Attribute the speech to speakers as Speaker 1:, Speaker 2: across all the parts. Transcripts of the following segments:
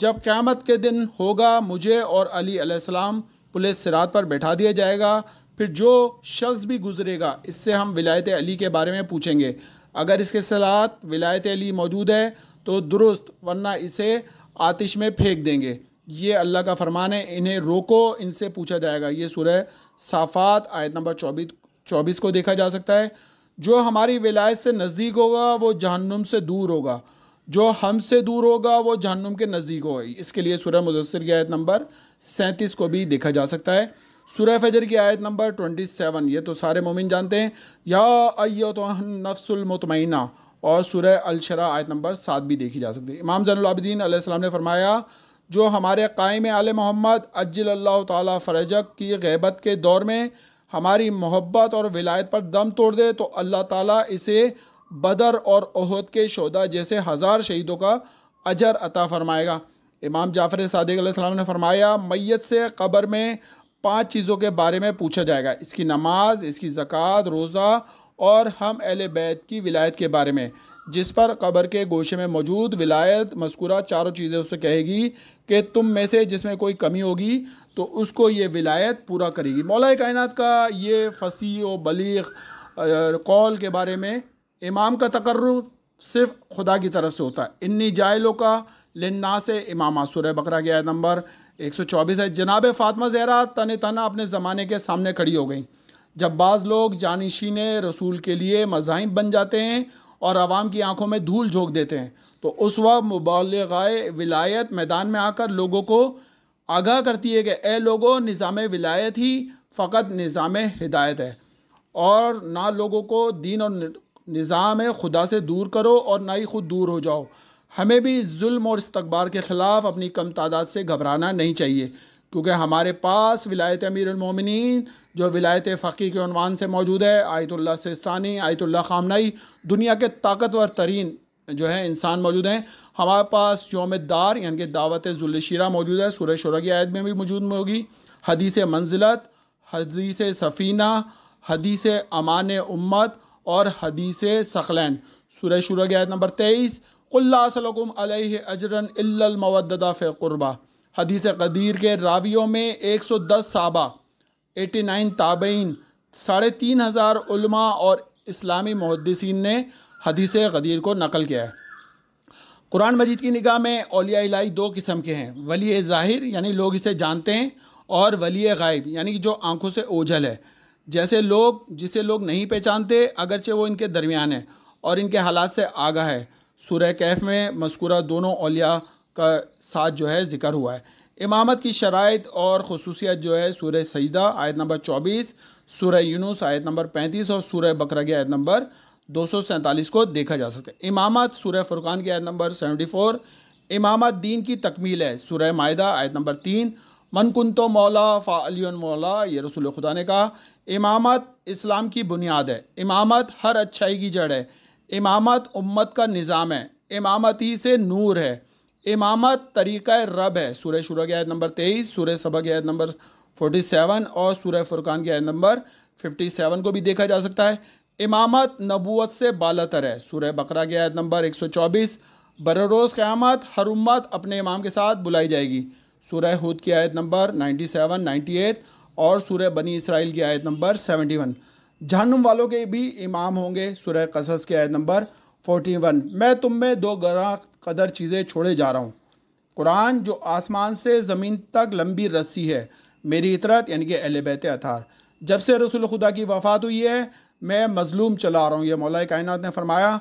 Speaker 1: جب قیامت کے دن ہوگا مجھے اور علی علیہ السلام پل صراط پر بیٹھا دیا جائے گا، پھر جو شخص بھی گزرے گا اس سے ہم ولایت علی کے بارے میں پوچھیں گے، اگر اس کے ساتھ ولایت علی موجود ہے تو درست، ورنہ اسے آتش میں پھینک دیں گے۔ یہ اللہ کا فرمان ہے، انہیں روکو، ان سے پوچھا جائے گا۔ یہ سورہ صافات آیت نمبر 24 کو دیکھا جا سکتا ہے۔ جو ہماری ولایت سے نزدیک ہوگا وہ جہنم سے دور ہوگا، جو ہم سے دور ہوگا وہ جہنم کے نزدیک ہوگا۔ اس کے لیے سورہ مدثر کی آیت نمبر 37 کو بھی دیکھا جا سکتا ہے۔ سورہ فجر کی آیت نمبر 27، یہ تو سارے مومن جانتے ہیں، یا ایتھا النفس المطمئنہ، اور سورہ الشرح آیت نمبر 7 بھی دیکھی جا سکتی ہے۔ امام زین العابدین علیہ السلام نے فرمایا، جو ہمارے قائم آل محمد عجل اللہ تعالیٰ فرجک کی غیبت کے دور میں ہماری محبت اور ولایت پر دم توڑ دے تو اللہ تعالیٰ اسے بدر اور احد کے شہداء جیسے 1000 شہیدوں کا اجر عطا فرمائے گا۔ امام جعفر صادق علیہ السلام نے فرمایا، میت سے قبر میں 5 چیزوں کے بارے میں پوچھا جائے گا، اس کی نماز، اس کی زکوٰۃ، روزہ، اور ہم اہل بیت کی ولایت کے بارے میں۔ جس پر قبر کے گوشے میں موجود ولایت مذکورہ چاروں چیزیں اس سے کہے گی کہ تم میں سے جس میں کوئی کمی ہوگی تو اس کو یہ ولایت پورا کرے گی۔ مولا کائنات کا یہ فصیح و بلیغ قول کے بارے میں امام کا تقرر صرف خدا کی طرف سے ہوتا ہے۔ انی جائلوں کا للناس امامہ، سورہ بقرہ کی آیت نمبر 124 ہے۔ جناب فاطمہ زہرا تن تنہا اپنے زمانے کے سامنے کھڑی ہو گئیں۔ جب بعض لوگ جانشین رسول کے لیے مزاحم بن جاتے ہیں اور عوام کی آنکھوں میں دھول جھونک دیتے ہیں تو اس وقت مبلغائے ولایت میدان میں آ کر لوگوں کو آگاہ کرتی ہے کہ اے لوگوں، نظام ولایت ہی فقط نظام ہدایت ہے، اور نہ لوگوں کو دین اور نظام خدا سے دور کرو اور نہ ہی خود دور ہو جاؤ۔ ہمیں بھی ظلم اور استکبار کے خلاف اپنی کم تعداد سے گھبرانا نہیں چاہیے، کیونکہ ہمارے پاس ولایت امیر المومنین جو ولایت فقیہ کے عنوان سے موجود ہے، آیت اللہ سستانی، آیت اللہ خامنائی، دنیا کے طاقتور ترین جو ہے انسان موجود ہیں۔ ہمارے پاس یوم الدار یعنی کہ دعوت ذوالشیرہ موجود ہے، سورہ شورى کی آیت میں بھی موجود ہوگی، حدیث منزلت، حدیث سفینہ، حدیث امان امت اور حدیث ثقلین، سورہ شورى کی آیت نمبر 23، قل لا اسألکم علیہ اجرا الا المودۃ فی القربى، حدیث قدیر کے راویوں میں 110 صحابہ، 89 تابعین، 3500 علماء اور اسلامی محدثین نے حدیث قدیر کو نقل کیا ہے۔ قرآن مجید کی نگاہ میں اولیاء الہی 2 قسم کے ہیں، ولی ظاہر یعنی لوگ اسے جانتے ہیں، اور ولی غائب یعنی کہ جو آنکھوں سے اوجھل ہے، جسے لوگ نہیں پہچانتے اگرچہ وہ ان کے درمیان ہے اور ان کے حالات سے آگاہ ہے۔ سورہ کہف میں مذکورہ دونوں اولیاء کا ساتھ جو ہے ذکر ہوا ہے۔ امامت کی شرائط اور خصوصیت جو ہے سورہ سجدہ آیت نمبر 24، سورہ یونس آیت نمبر 35 اور سورہ بقرہ کی آیت نمبر 247 کو دیکھا جا سکتا ہے۔ امامت سورہ فرقان کی آیت نمبر 74، امامت دین کی تکمیل ہے، سورہ مائدہ آیت نمبر 3، من کنتو مولا فعلی مولا، یہ رسول خدا نے کہا۔ امامت اسلام کی بنیاد ہے، امامت ہر اچھائی کی جڑ ہے، امامت امت کا نظام ہے، امامت ہی سے نور ہے، امامت طریقہ رب ہے، سورہ شورى کی آیت نمبر 23، سورہ سبا کی آیت نمبر 47 اور سورہ فرقان کی آیت نمبر 57 کو بھی دیکھا جا سکتا ہے۔ امامت نبوت سے بالاتر ہے، سورہ بقرہ کی آیت نمبر 124، برروز قیامت ہر امت اپنے امام کے ساتھ بلائی جائے گی، سورہ ہود کی آیت نمبر 97، 98 اور سورہ بنی اسرائیل کی آیت نمبر 71۔ جہنم والوں کے بھی امام ہوں گے، سورہ قصص کی آیت نمبر 41۔ میں تم میں 2 گراں قدر چیزیں چھوڑے جا رہا ہوں، قرآن جو آسمان سے زمین تک لمبی رسی ہے، میری اطرت یعنی کہ اہل بیت اطہار۔ جب سے رسول خدا کی وفات ہوئی ہے میں مظلوم چلا رہا ہوں، یہ مولا کائنات نے فرمایا۔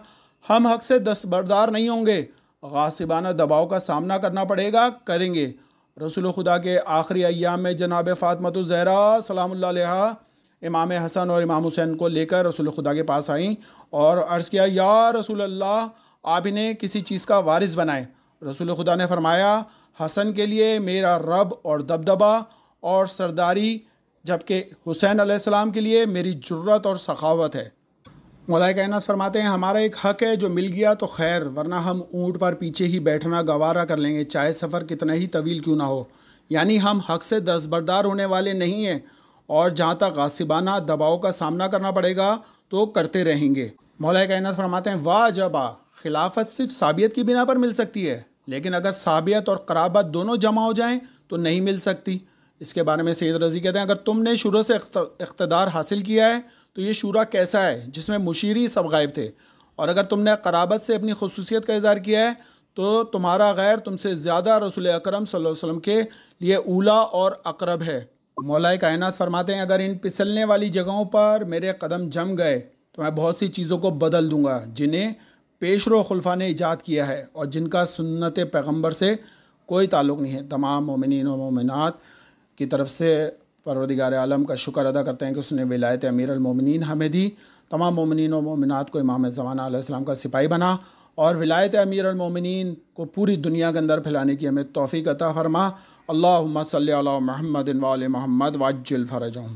Speaker 1: ہم حق سے دستبردار نہیں ہوں گے، غاصبانہ دباؤ کا سامنا کرنا پڑے گا، کریں گے۔ رسول خدا کے آخری ایام میں جناب فاطمہ الزہرا سلام اللہ علیہا امام حسن اور امام حسین کو لے کر رسول خدا کے پاس آئیں اور عرض کیا، یا رسول اللہ، آپ انہیں کسی چیز کا وارث بنائیں۔ رسول خدا نے فرمایا، حسن کے لیے میرا رب اور دبدبہ اور سرداری، جبکہ حسین علیہ السلام کے لیے میری جرت اور سخاوت ہے۔ مولا کائنات فرماتے ہیں، ہمارا ایک حق ہے جو مل گیا تو خیر، ورنہ ہم اونٹ پر پیچھے ہی بیٹھنا گوارا کر لیں گے، چاہے سفر کتنا ہی طویل کیوں نہ ہو۔ یعنی ہم حق سے دستبردار ہونے والے نہیں ہیں، اور جہاں تک غاصبانہ دباؤ کا سامنا کرنا پڑے گا تو کرتے رہیں گے۔ مولا کائنات فرماتے ہیں، واہ جبا، خلافت صرف صابیت کی بنا پر مل سکتی ہے، لیکن اگر صحابیت اور قرابت دونوں جمع ہو جائیں تو نہیں مل سکتی۔ اس کے بارے میں سید رضی کہتے ہیں اگر تم نے شورا سے اقتدار حاصل کیا ہے تو یہ شورا کیسا ہے جس میں مشیری سب غائب تھے، اور اگر تم نے قرابت سے اپنی خصوصیت کا اظہار کیا ہے تو تمہارا غیر تم سے زیادہ رسول اکرم صلی اللہ علیہ وسلم کے لیے اولا اور اقرب ہے۔ مولا کائنات فرماتے ہیں اگر ان پسلنے والی جگہوں پر میرے قدم جم گئے تو میں بہت سی چیزوں کو بدل دوں گا جنہیں پیشرو خلفاء نے ایجاد کیا ہے اور جن کا سنت پیغمبر سے کوئی تعلق نہیں ہے۔ تمام مومنین و مومنات کی طرف سے پروردگار عالم کا شکر ادا کرتے ہیں کہ اس نے ولایت امیر المومنین ہمیں دی۔ تمام مومنین و مومنات کو امام زمانہ علیہ السلام کا سپاہی بنا اور ولایت امیر المومنین کو پوری دنیا کے اندر پھیلانے کی ہمیں توفیق عطا فرما۔ اللہم صلی علی محمد و آل محمد وعجل فرجہم۔